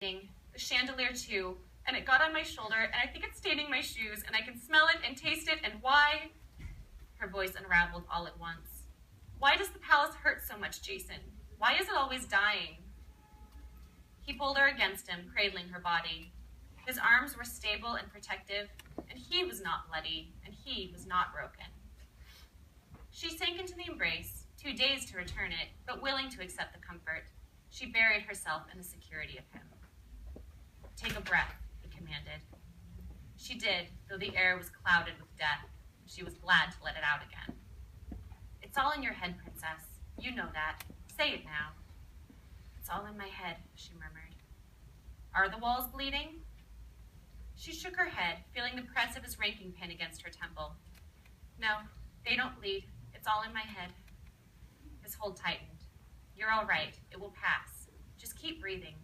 The chandelier too, and it got on my shoulder, and I think it's staining my shoes, and I can smell it and taste it, and why? Her voice unraveled all at once. Why does the palace hurt so much, Jason? Why is it always dying? He pulled her against him, cradling her body. His arms were stable and protective, and he was not bloody, and he was not broken. She sank into the embrace, too dazed to return it, but willing to accept the comfort. She buried herself in the security of him. Take a breath, he commanded. She did, though the air was clouded with death. She was glad to let it out again. It's all in your head, Princess. You know that. Say it now. It's all in my head, she murmured. Are the walls bleeding? She shook her head, feeling the press of his ranking pin against her temple. No, they don't bleed. It's all in my head. His hold tightened. You're all right. It will pass. Just keep breathing.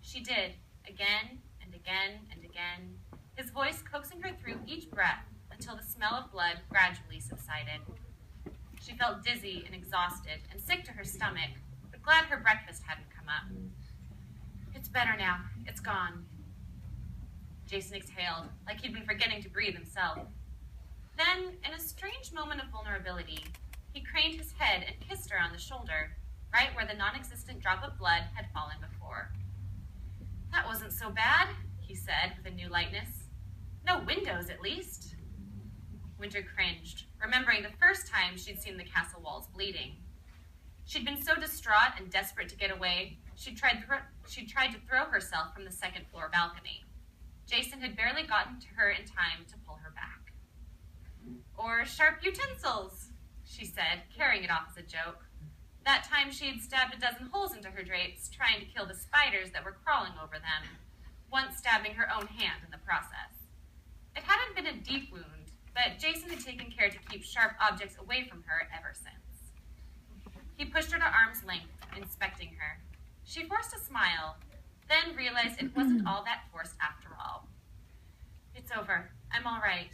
She did, again and again and again, his voice coaxing her through each breath until the smell of blood gradually subsided. She felt dizzy and exhausted and sick to her stomach, but glad her breakfast hadn't come up. It's better now. It's gone. Jason exhaled, like he'd been forgetting to breathe himself. Then, in a strange moment of vulnerability, he craned his head and kissed her on the shoulder, right where the non-existent drop of blood had fallen before. That wasn't so bad, he said with a new lightness. No windows, at least. Winter cringed, remembering the first time she'd seen the castle walls bleeding. She'd been so distraught and desperate to get away, she'd tried to throw herself from the second-floor balcony. Jason had barely gotten to her in time to pull her back. Or sharp utensils, she said, carrying it off as a joke. That time she had stabbed a dozen holes into her drapes, trying to kill the spiders that were crawling over them, once stabbing her own hand in the process. It hadn't been a deep wound, but Jason had taken care to keep sharp objects away from her ever since. He pushed her to arm's length, inspecting her. She forced a smile, then realized it wasn't all that forced after all. It's over. I'm all right.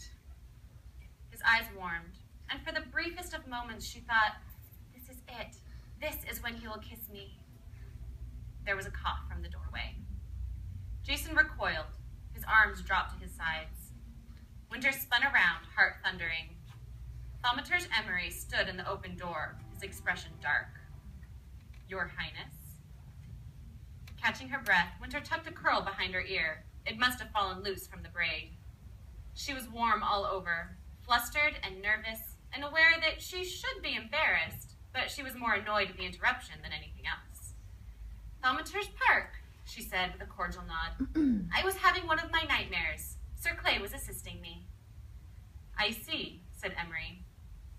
His eyes warmed, and for the briefest of moments she thought, this is it. This is when he will kiss me. There was a cough from the doorway. Jason recoiled. His arms dropped to his sides. Winter spun around, heart thundering. Thaumaturge Emery stood in the open door, his expression dark. Your Highness? Catching her breath, Winter tucked a curl behind her ear. It must have fallen loose from the braid. She was warm all over, flustered and nervous, and aware that she should be embarrassed, but she was more annoyed at the interruption than anything else. Thaumaturge Park, she said with a cordial nod. I was having one of my nightmares. Sir Clay was assisting me. I see, said Emery.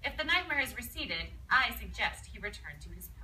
If the nightmare has receded, I suggest he return to his post.